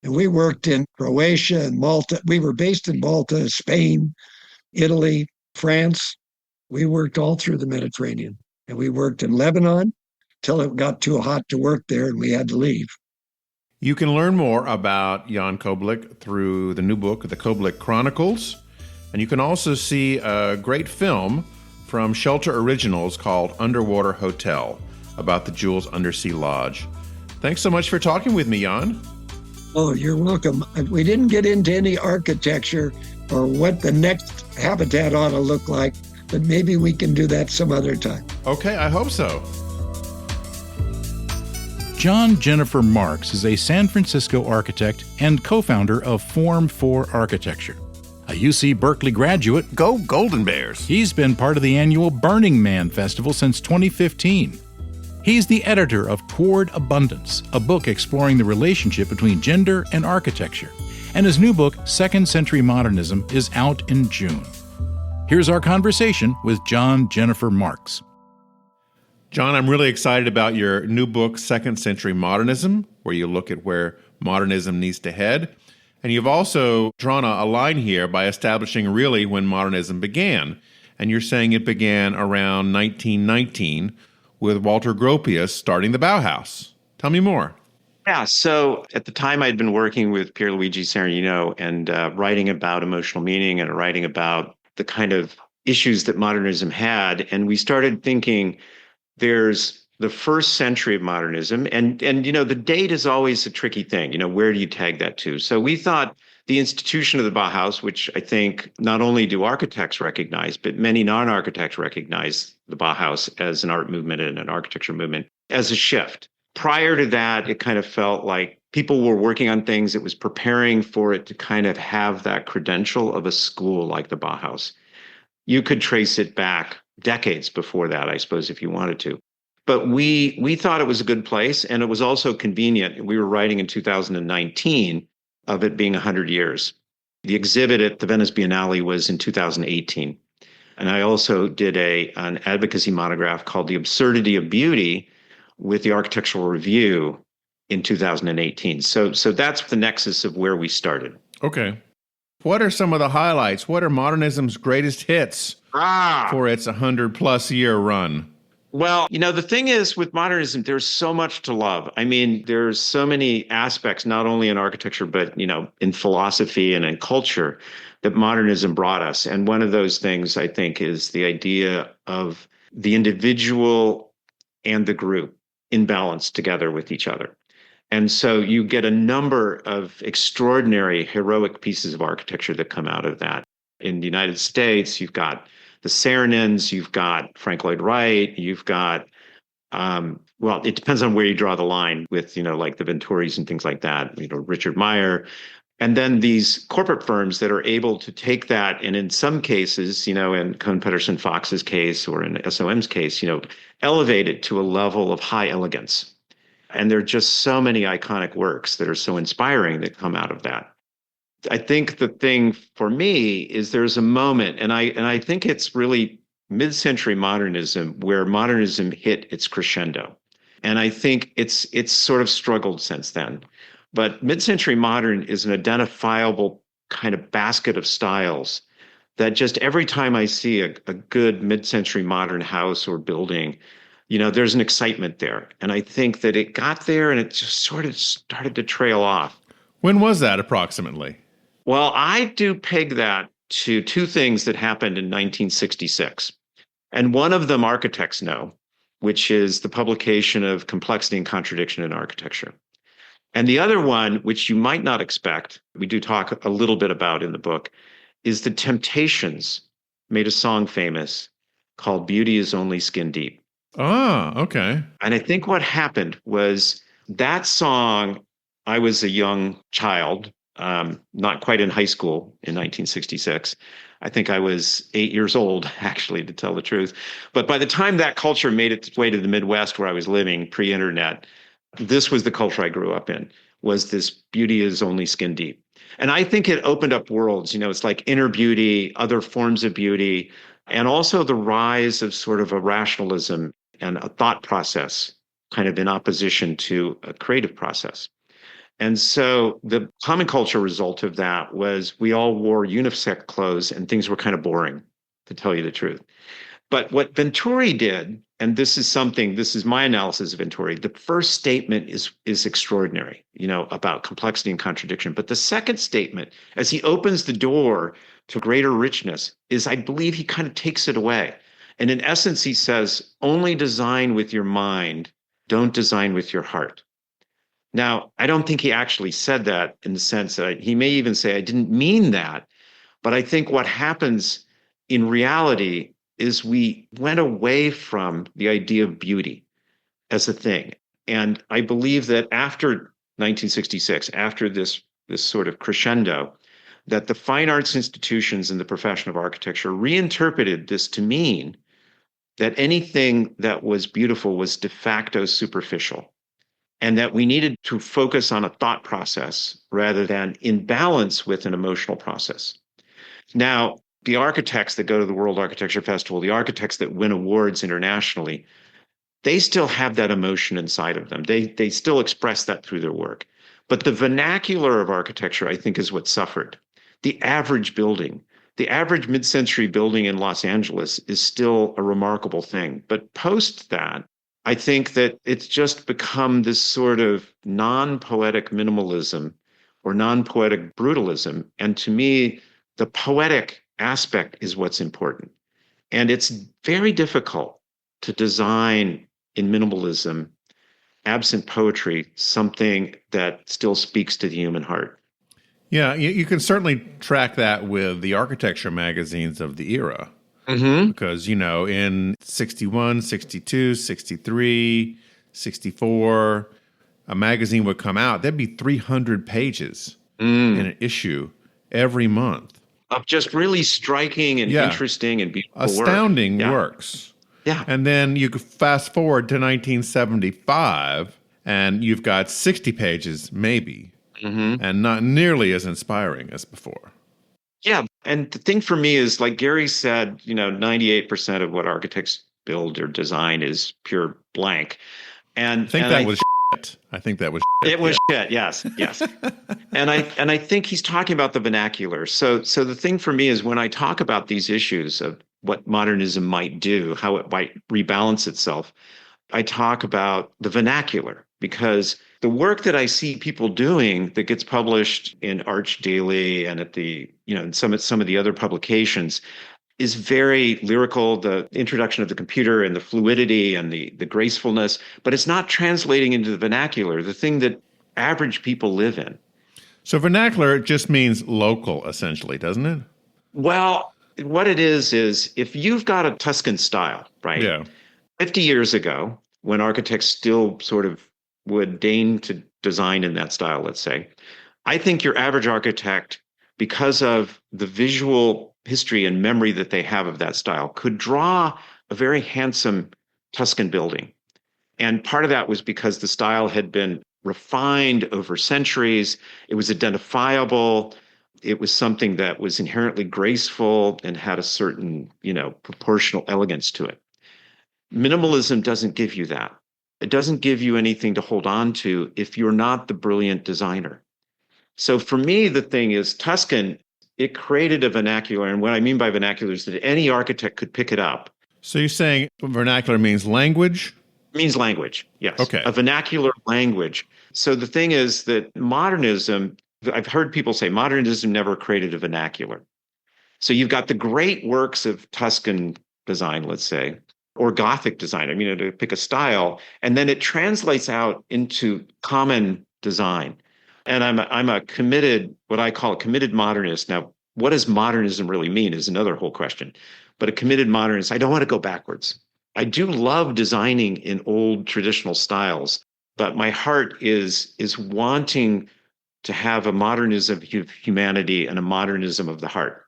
And we worked in Croatia and Malta. We were based in Malta, Spain, Italy, France. We worked all through the Mediterranean. And we worked in Lebanon till it got too hot to work there and we had to leave. You can learn more about Ian Koblick through the new book, The Koblick Chronicles. And you can also see a great film from Shelter Originals called Underwater Hotel about the Jules Undersea Lodge. Thanks so much for talking with me, Ian. Oh, you're welcome. We didn't get into any architecture or what the next habitat ought to look like, but maybe we can do that some other time. Okay, I hope so. John Jennifer Marx is a San Francisco architect and co-founder of Form 4 Architecture. A UC Berkeley graduate, Go Golden Bears! he's been part of the annual Burning Man Festival since 2015. He's the editor of Toward Abundance, a book exploring the relationship between gender and architecture. And his new book, Second Century Modernism, is out in June. Here's our conversation with John Jennifer Marx. John, I'm really excited about your new book, Second Century Modernism, where you look at where modernism needs to head. And you've also drawn a line here by establishing really when modernism began. And you're saying it began around 1919 with Walter Gropius starting the Bauhaus. Tell me more. Yeah, so at the time I'd been working with Pierluigi Serenino and writing about emotional meaning and writing about the kind of issues that modernism had. And we started thinking there's the first century of modernism. And the date is always a tricky thing. Where do you tag that to? So we thought the institution of the Bauhaus, which I think not only do architects recognize, but many non-architects recognize the Bauhaus as an art movement and an architecture movement, as a shift. Prior to that, it kind of felt like people were working on things. It was preparing for it to kind of have that credential of a school like the Bauhaus. You could trace it back decades before that, I suppose, if you wanted to. But we thought it was a good place, and it was also convenient. We were writing in 2019 of it being 100 years. The exhibit at the Venice Biennale was in 2018. And I also did an advocacy monograph called The Absurdity of Beauty with the Architectural Review in 2018. So that's the nexus of where we started. Okay. What are some of the highlights? What are modernism's greatest hits for its 100-plus year run? Well, the thing is with modernism, there's so much to love. I mean, there's so many aspects, not only in architecture, but, in philosophy and in culture that modernism brought us. And one of those things, I think, is the idea of the individual and the group in balance together with each other. And so you get a number of extraordinary, heroic pieces of architecture that come out of that. In the United States, you've got the Saarinen, you've got Frank Lloyd Wright, you've got, it depends on where you draw the line with, like the Venturis and things like that, Richard Meyer. And then these corporate firms that are able to take that, and in some cases, in Cohn Pedersen Fox's case or in SOM's case, elevate it to a level of high elegance. And there are just so many iconic works that are so inspiring that come out of that. I think the thing for me is there's a moment, and I think it's really mid-century modernism where modernism hit its crescendo. And I think it's sort of struggled since then. But mid-century modern is an identifiable kind of basket of styles that just every time I see a good mid-century modern house or building, there's an excitement there. And I think that it got there and it just sort of started to trail off. When was that approximately? Well, I do peg that to two things that happened in 1966. And one of them architects know, which is the publication of Complexity and Contradiction in Architecture. And the other one, which you might not expect, we do talk a little bit about in the book, is the Temptations made a song famous called Beauty is Only Skin Deep. Ah, okay. And I think what happened was that song, I was a young child, not quite in high school in 1966. I think I was 8 years old, actually, to tell the truth. But by the time that culture made its way to the Midwest where I was living, pre-internet, this was the culture I grew up in, was this beauty is only skin deep. And I think it opened up worlds. It's like inner beauty, other forms of beauty, and also the rise of sort of a rationalism and a thought process kind of in opposition to a creative process. And so the common culture result of that was we all wore unisex clothes and things were kind of boring, to tell you the truth. But what Venturi did, and this is my analysis of Venturi, the first statement is extraordinary, about complexity and contradiction. But the second statement, as he opens the door to greater richness, is I believe he kind of takes it away. And in essence, he says, only design with your mind, don't design with your heart. Now, I don't think he actually said that in the sense that he may even say, I didn't mean that. But I think what happens in reality is we went away from the idea of beauty as a thing. And I believe that after 1966, after this sort of crescendo, that the fine arts institutions and the profession of architecture reinterpreted this to mean that anything that was beautiful was de facto superficial, and that we needed to focus on a thought process rather than in balance with an emotional process. Now, the architects that go to the World Architecture Festival, the architects that win awards internationally, they still have that emotion inside of them. They still express that through their work. But the vernacular of architecture, I think, is what suffered. The average building, the average mid-century building in Los Angeles is still a remarkable thing. But post that, I think that it's just become this sort of non-poetic minimalism or non-poetic brutalism. And to me, the poetic aspect is what's important. And it's very difficult to design in minimalism, absent poetry, something that still speaks to the human heart. Yeah, you can certainly track that with the architecture magazines of the era. Mm-hmm. Because, in 61, 62, 63, 64, a magazine would come out. There'd be 300 pages in an issue every month. Of just really striking and interesting and beautiful astounding work. works. Yeah. And then you could fast forward to 1975, and you've got 60 pages, maybe, and not nearly as inspiring as before. Yeah. And the thing for me is, like Gary said, 98% of what architects build or design is pure blank. And I think that was shit. I think that was shit. It was shit. Yes. and I think he's talking about the vernacular. So the thing for me is when I talk about these issues of what modernism might do, how it might rebalance itself, I talk about the vernacular, because the work that I see people doing that gets published in Arch Daily and at the, in some of the other publications is very lyrical, the introduction of the computer and the fluidity and the gracefulness, but it's not translating into the vernacular, the thing that average people live in. So vernacular just means local, essentially, doesn't it? Well, what it is if you've got a Tuscan style, right? Yeah. 50 years ago, when architects still sort of would deign to design in that style, let's say, I think your average architect, because of the visual history and memory that they have of that style, could draw a very handsome Tuscan building. And part of that was because the style had been refined over centuries. It was identifiable. It was something that was inherently graceful and had a certain, proportional elegance to it. Minimalism doesn't give you that. It doesn't give you anything to hold on to if you're not the brilliant designer. So for me, the thing is Tuscan, it created a vernacular. And what I mean by vernacular is that any architect could pick it up. So you're saying vernacular means language? It means language, yes. Okay. A vernacular language. So the thing is that modernism, I've heard people say modernism never created a vernacular. So you've got the great works of Tuscan design, let's say, or Gothic design, to pick a style, and then it translates out into common design. And I'm a committed, what I call a committed modernist. Now, what does modernism really mean is another whole question. But a committed modernist, I don't want to go backwards. I do love designing in old traditional styles, but my heart is wanting to have a modernism of humanity and a modernism of the heart,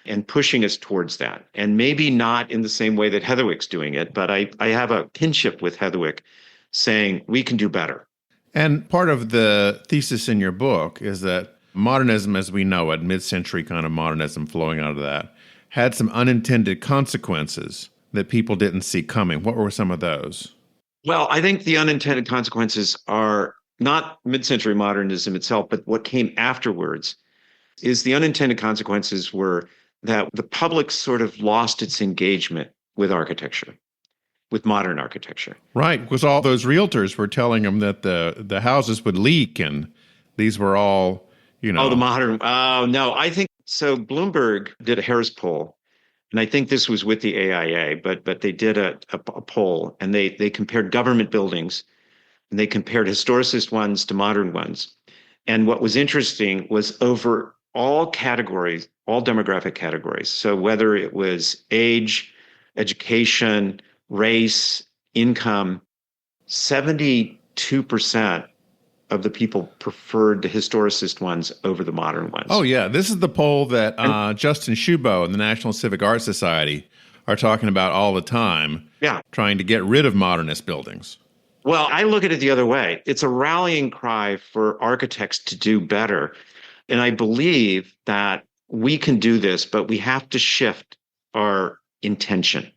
and pushing us towards that. And maybe not in the same way that Heatherwick's doing it, but I have a kinship with Heatherwick saying we can do better. And part of the thesis in your book is that modernism as we know it, mid-century kind of modernism flowing out of that, had some unintended consequences that people didn't see coming. What were some of those? Well, I think the unintended consequences are not mid-century modernism itself, but what came afterwards, is the unintended consequences were that the public sort of lost its engagement with architecture, with modern architecture. Right, because all those realtors were telling them that the houses would leak, and these were all, Oh, the modern. Oh, no, I think so. Bloomberg did a Harris poll, and I think this was with the AIA, but they did a poll, and they compared government buildings, and they compared historicist ones to modern ones. And what was interesting was over all categories, all demographic categories. So whether it was age, education, race, income, 72% of the people preferred the historicist ones over the modern ones. Oh, yeah. This is the poll that Justin Shubo and the National Civic Arts Society are talking about all the time, trying to get rid of modernist buildings. Well, I look at it the other way. It's a rallying cry for architects to do better. And I believe that we can do this, but we have to shift our intention.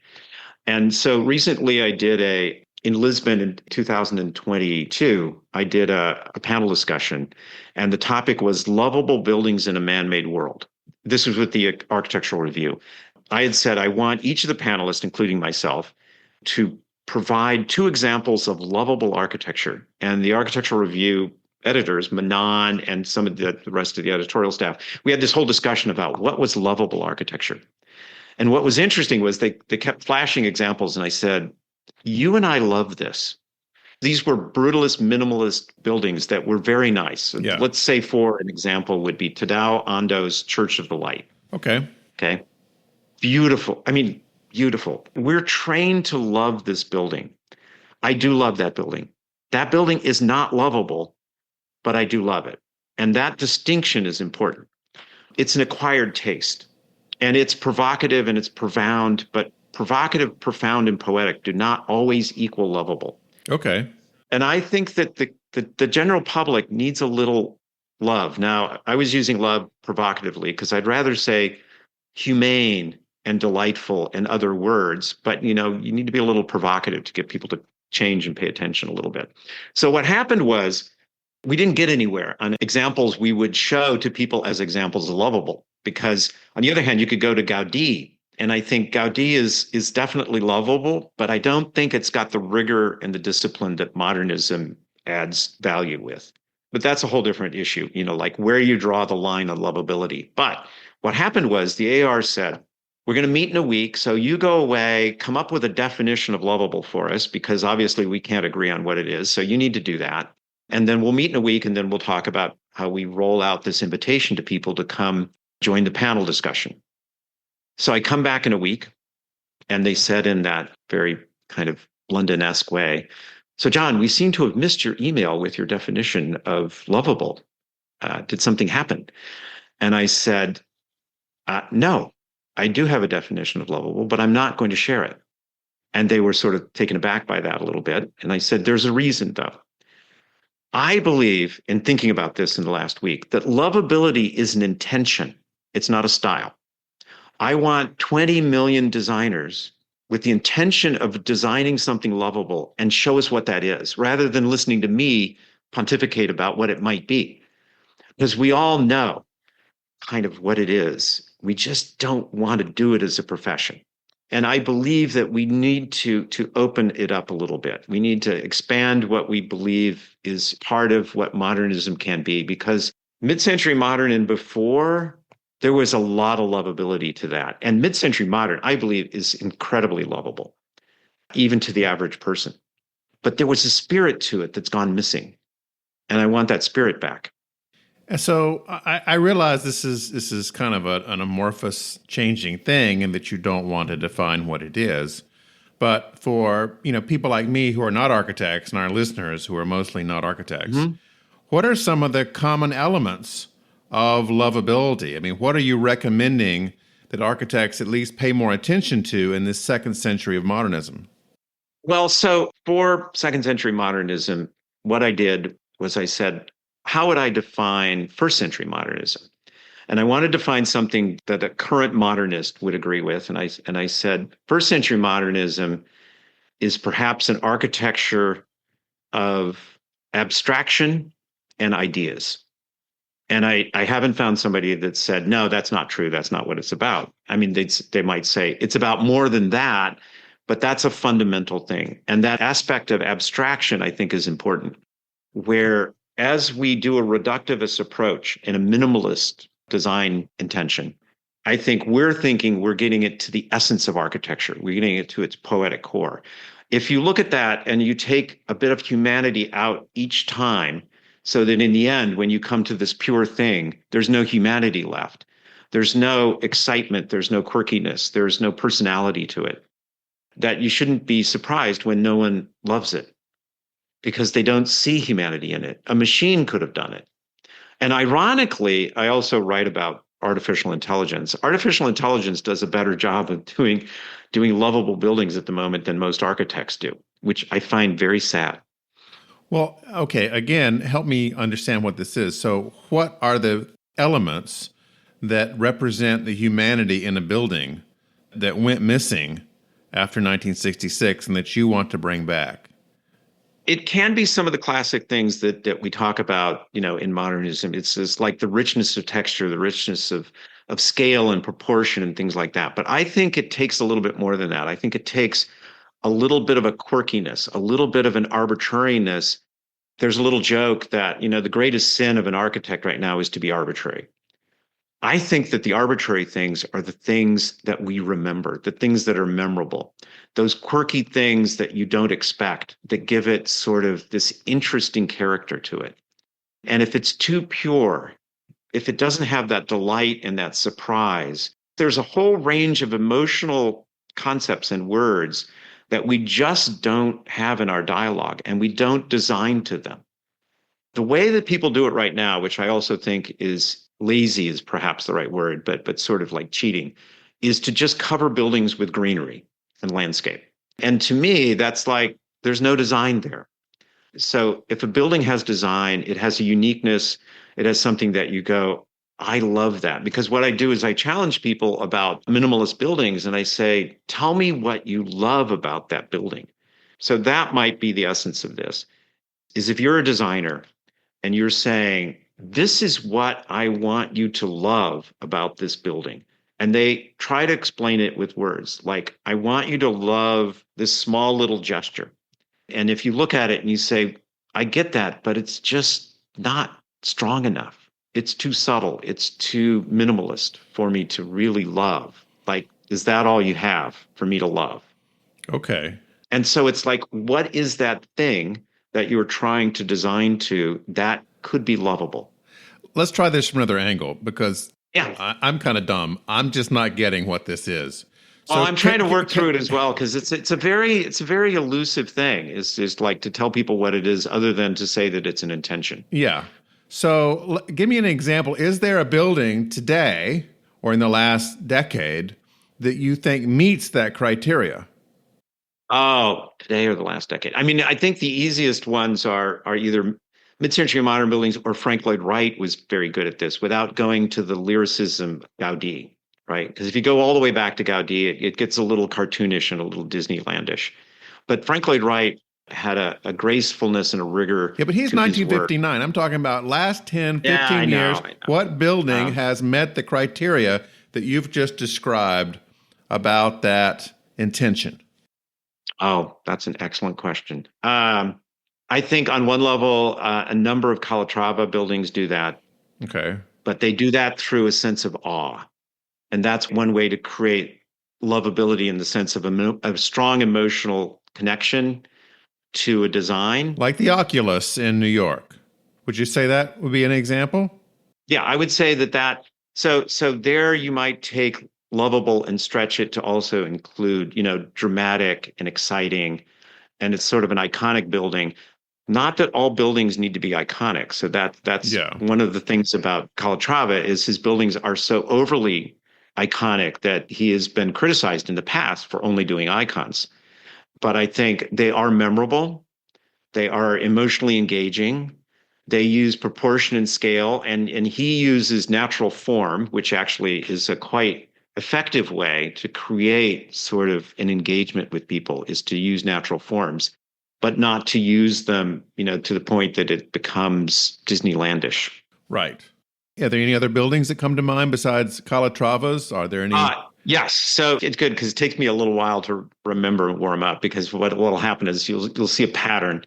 And so recently I did in Lisbon in 2022, I did a panel discussion, and the topic was lovable buildings in a man-made world. This was with the Architectural Review. I had said I want each of the panelists, including myself, to provide 2 examples of lovable architecture. And the Architectural Review editors, Manon and some of the rest of the editorial staff, we had this whole discussion about what was lovable architecture. And what was interesting was they kept flashing examples, and I said, you and I love this. These were brutalist, minimalist buildings that were very nice. Yeah. Let's say, for an example, would be Tadao Ando's Church of the Light. Okay. Beautiful. I mean, beautiful. We're trained to love this building. I do love that building. That building is not lovable, but I do love it. And that distinction is important. It's an acquired taste, and it's provocative and it's profound, but provocative, profound, and poetic do not always equal lovable. Okay. And I think that the general public needs a little love. Now, I was using love provocatively because I'd rather say humane and delightful and other words, but you need to be a little provocative to get people to change and pay attention a little bit. So what happened was we didn't get anywhere on examples we would show to people as examples of lovable, because on the other hand, you could go to Gaudí. And I think Gaudí is definitely lovable, but I don't think it's got the rigor and the discipline that modernism adds value with. But that's a whole different issue, like where you draw the line on lovability. But what happened was the AR said, we're going to meet in a week, so you go away, come up with a definition of lovable for us, because obviously we can't agree on what it is, so you need to do that. And then we'll meet in a week, and then we'll talk about how we roll out this invitation to people to come join the panel discussion. So I come back in a week, and they said in that very kind of London-esque way, so John, we seem to have missed your email with your definition of lovable. Did something happen? And I said, no, I do have a definition of lovable, but I'm not going to share it. And they were sort of taken aback by that a little bit. And I said, there's a reason, though. I believe, in thinking about this in the last week, that lovability is an intention. It's not a style. I want 20 million designers with the intention of designing something lovable and show us what that is, rather than listening to me pontificate about what it might be. Because we all know kind of what it is. We just don't want to do it as a profession. And I believe that we need to open it up a little bit. We need to expand what we believe is part of what modernism can be, because mid-century modern and before, there was a lot of lovability to that. And mid-century modern, I believe, is incredibly lovable, even to the average person. But there was a spirit to it that's gone missing. And I want that spirit back. And so I realize this is kind of an amorphous, changing thing, and that you don't want to define what it is. But for people like me who are not architects, and our listeners who are mostly not architects, what are some of the common elements of lovability? I mean, what are you recommending that architects at least pay more attention to in this second century of modernism? Well, so for second century modernism, what I did was I said, how would I define first century modernism? And I wanted to find something that a current modernist would agree with. And I said, first century modernism is perhaps an architecture of abstraction and ideas. And I haven't found somebody that said, no, that's not true. That's not what it's about. I mean, they might say it's about more than that, but that's a fundamental thing. And that aspect of abstraction, I think, is important, where as we do a reductivist approach and a minimalist design intention, I think we're thinking we're getting it to the essence of architecture. We're getting it to its poetic core. If you look at that and you take a bit of humanity out each time, so that in the end, when you come to this pure thing, there's no humanity left. There's no excitement. There's no quirkiness. There's no personality to it. That you shouldn't be surprised when no one loves it because they don't see humanity in it. A machine could have done it. And ironically, I also write about artificial intelligence. Artificial intelligence does a better job of doing lovable buildings at the moment than most architects do, which I find very sad. Well, okay, again, help me understand what this is. So what are the elements that represent the humanity in a building that went missing after 1966 and that you want to bring back? It can be some of the classic things that we talk about, in modernism. It's just like the richness of texture, the richness of scale and proportion and things like that. But I think it takes a little bit more than that. I think it takes a little bit of a quirkiness, a little bit of an arbitrariness. There's a little joke that, the greatest sin of an architect right now is to be arbitrary. I think that the arbitrary things are the things that we remember, the things that are memorable, those quirky things that you don't expect, that give it sort of this interesting character to it. And if it's too pure, if it doesn't have that delight and that surprise, there's a whole range of emotional concepts and words that we just don't have in our dialogue, and we don't design to them. The way that people do it right now, which I also think is lazy is perhaps the right word, but sort of like cheating, is to just cover buildings with greenery and landscape. And to me, that's like, there's no design there. So if a building has design, it has a uniqueness, it has something that you go, I love that. Because what I do is I challenge people about minimalist buildings and I say, tell me what you love about that building. So that might be the essence of this, is if you're a designer and you're saying, this is what I want you to love about this building. And they try to explain it with words like, I want you to love this small little gesture. And if you look at it and you say, I get that, but it's just not strong enough. It's too subtle. It's too minimalist for me to really love. Like, is that all you have for me to love? Okay. And so it's like, what is that thing that you're trying to design to that could be lovable? Let's try this from another angle because Yeah. I'm kind of dumb. I'm just not getting what this is. So I'm trying to work through it as well because it's a very elusive thing. It's just like to tell people what it is other than to say that it's an intention. Yeah. So give me an example. Is there a building today or in the last decade that you think meets that criteria? Oh, today or the last decade. I mean, I think the easiest ones are either mid-century modern buildings or Frank Lloyd Wright was very good at this without going to the lyricism of Gaudí, right? Because if you go all the way back to Gaudí, it gets a little cartoonish and a little Disneylandish. But Frank Lloyd Wright had a gracefulness and a rigor. Yeah, but he's to his 1959. I'm talking about last 10, 15 years. I know. What building has met the criteria that you've just described about that intention? Oh, that's an excellent question. I think on one level, a number of Calatrava buildings do that. Okay. But they do that through a sense of awe. And that's one way to create lovability in the sense of a strong emotional connection to a design. Like the Oculus in New York. Would you say that would be an example? Yeah, I would say that so there you might take lovable and stretch it to also include, dramatic and exciting. And it's sort of an iconic building. Not that all buildings need to be iconic. So that's one of the things about Calatrava is his buildings are so overly iconic that he has been criticized in the past for only doing icons. But I think they are memorable. They are emotionally engaging. They use proportion and scale, and he uses natural form, which actually is a quite effective way to create sort of an engagement with people, is to use natural forms. but not to use them, to the point that it becomes Disneylandish. Right. Are there any other buildings that come to mind besides Calatrava's? Are there any? Yes. So it's good because it takes me a little while to remember and warm up, because what will happen is you'll see a pattern.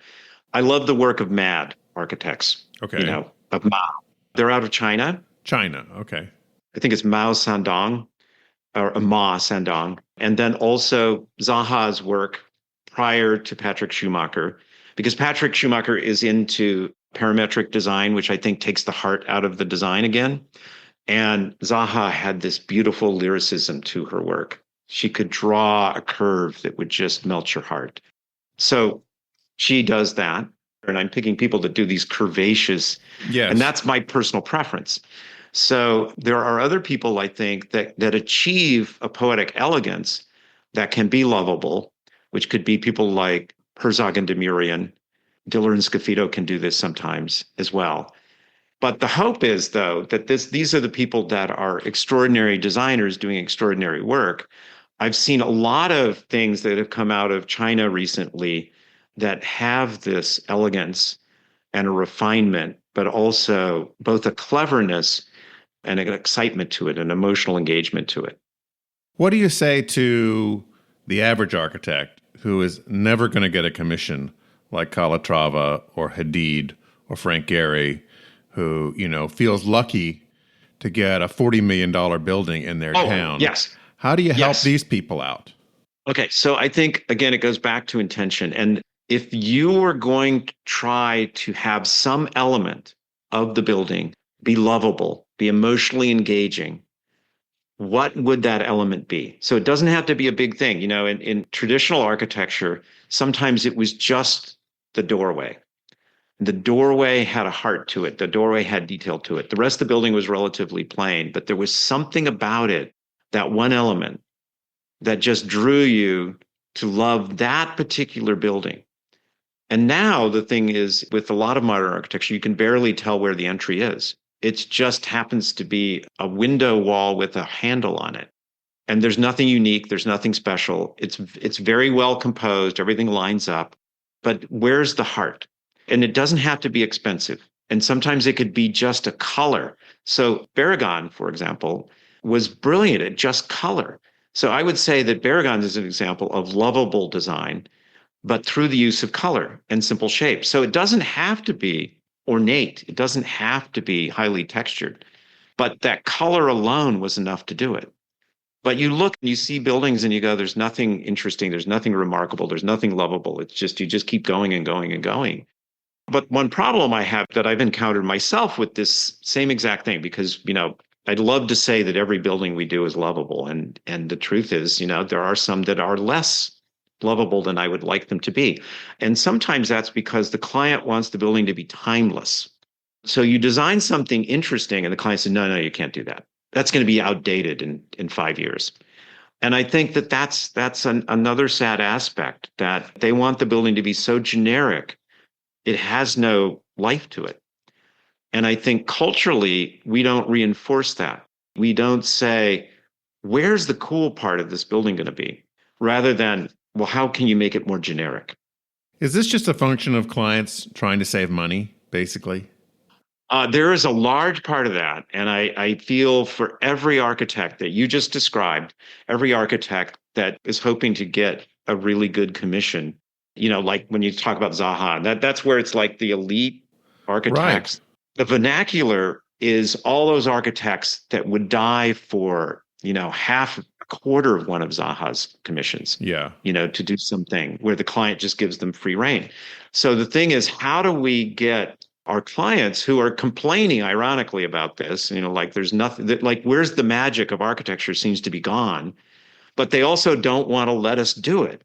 I love the work of MAD architects. Okay. Of Mao. They're out of China. China. Okay. I think it's Mao Zedong or Ma Zedong. And then also Zaha's work prior to Patrick Schumacher, because Patrick Schumacher is into parametric design, which I think takes the heart out of the design again. And Zaha had this beautiful lyricism to her work. She could draw a curve that would just melt your heart. So she does that. And I'm picking people that do these curvaceous. Yes. And that's my personal preference. So there are other people, I think, that achieve a poetic elegance that can be lovable, which could be people like Herzog and Demurian. Diller and Scafito can do this sometimes as well. But the hope is, though, that these are the people that are extraordinary designers doing extraordinary work. I've seen a lot of things that have come out of China recently that have this elegance and a refinement, but also both a cleverness and an excitement to it, an emotional engagement to it. What do you say to the average architect who is never going to get a commission like Calatrava or Hadid or Frank Gehry, who, feels lucky to get a $40 million building in their town? Yes. How do you help these people out? Okay, so I think, again, it goes back to intention. And if you are going to try to have some element of the building be lovable, be emotionally engaging, what would that element be? So it doesn't have to be a big thing. In traditional architecture, sometimes it was just the doorway. The doorway had a heart to it. The doorway had detail to it. The rest of the building was relatively plain, but there was something about it, that one element, that just drew you to love that particular building. And now the thing is, with a lot of modern architecture, you can barely tell where the entry is. It just happens to be a window wall with a handle on it. And there's nothing unique. There's nothing special. It's very well composed. Everything lines up. But where's the heart? And it doesn't have to be expensive. And sometimes it could be just a color. So Barragan, for example, was brilliant at just color. So I would say that Barragan is an example of lovable design, but through the use of color and simple shapes. So it doesn't have to be ornate. It doesn't have to be highly textured. But that color alone was enough to do it. But you look and you see buildings and you go, there's nothing interesting. There's nothing remarkable. There's nothing lovable. It's just, you just keep going and going and going. But one problem I have that I've encountered myself with this same exact thing, because, I'd love to say that every building we do is lovable. And the truth is, there are some that are less lovable than I would like them to be. And sometimes that's because the client wants the building to be timeless. So you design something interesting and the client says, no, you can't do that. That's going to be outdated in 5 years. And I think that's another sad aspect, that they want the building to be so generic, it has no life to it. And I think culturally, we don't reinforce that. We don't say, where's the cool part of this building going to be? Rather than, well, how can you make it more generic? Is this just a function of clients trying to save money, basically? There is a large part of that. And I feel for every architect that you just described, every architect that is hoping to get a really good commission, like when you talk about Zaha, that's where it's like the elite architects. Right. The vernacular is all those architects that would die for, half a quarter of one of Zaha's commissions. Yeah. To do something where the client just gives them free rein. So the thing is, how do we get our clients who are complaining, ironically, about this, like there's nothing, like where's the magic of architecture seems to be gone, but they also don't want to let us do it.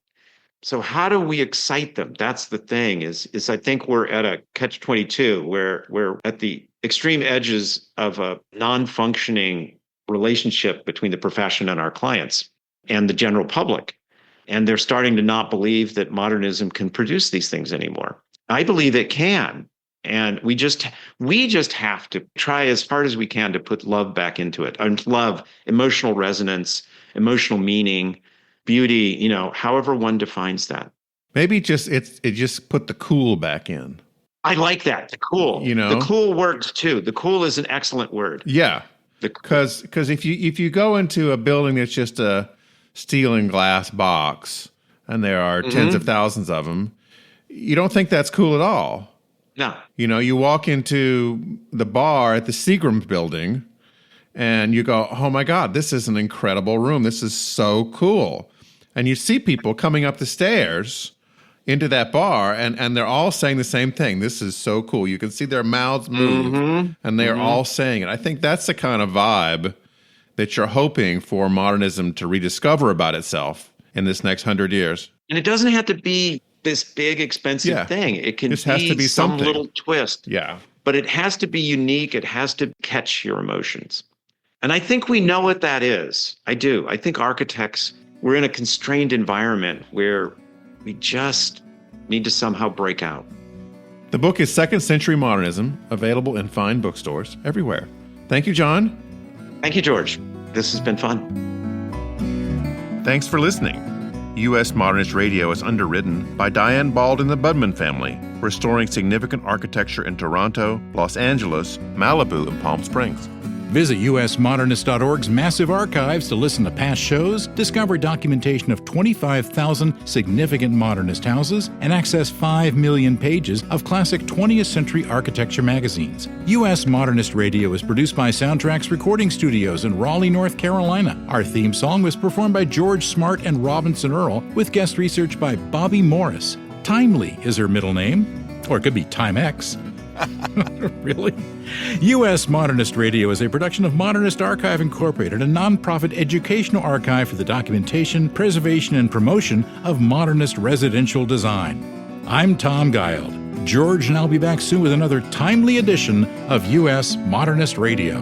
So how do we excite them? That's the thing is I think we're at a catch-22 where we're at the extreme edges of a non-functioning relationship between the profession and our clients and the general public. And they're starting to not believe that modernism can produce these things anymore. I believe it can. And we just have to try as hard as we can to put love back into it. And love, emotional resonance, emotional meaning, beauty, however one defines that. Maybe it just put the cool back in. I like that. The cool. You know? The cool works too. The cool is an excellent word. Yeah. Because if you go into a building that's just a steel and glass box, and there are tens of thousands of them, you don't think that's cool at all. No. You know, you walk into the bar at the Seagram building, and you go, oh my God, this is an incredible room. This is so cool. And you see people coming up the stairs into that bar, and they're all saying the same thing. This is so cool. You can see their mouths move, and they're all saying it. I think that's the kind of vibe that you're hoping for modernism to rediscover about itself in this next 100 years. And it doesn't have to be this big, expensive thing. It can be some little twist. Yeah. But it has to be unique. It has to catch your emotions. And I think we know what that is. I do. I think architects, we're in a constrained environment where we just need to somehow break out. The book is Second Century Modernism, available in fine bookstores everywhere. Thank you, John. Thank you, George. This has been fun. Thanks for listening. U.S. Modernist Radio is underwritten by Diane Bald and the Budman family, restoring significant architecture in Toronto, Los Angeles, Malibu, and Palm Springs. Visit usmodernist.org's massive archives to listen to past shows, discover documentation of 25,000 significant modernist houses, and access 5 million pages of classic 20th century architecture magazines. U.S. Modernist Radio is produced by Soundtracks Recording Studios in Raleigh, North Carolina. Our theme song was performed by George Smart and Robinson Earl, with guest research by Bobby Morris. Timely is her middle name, or it could be Timex. Really? U.S. Modernist Radio is a production of Modernist Archive Incorporated, a nonprofit educational archive for the documentation, preservation, and promotion of modernist residential design. I'm Tom Guild. George and I'll be back soon with another timely edition of U.S. Modernist Radio.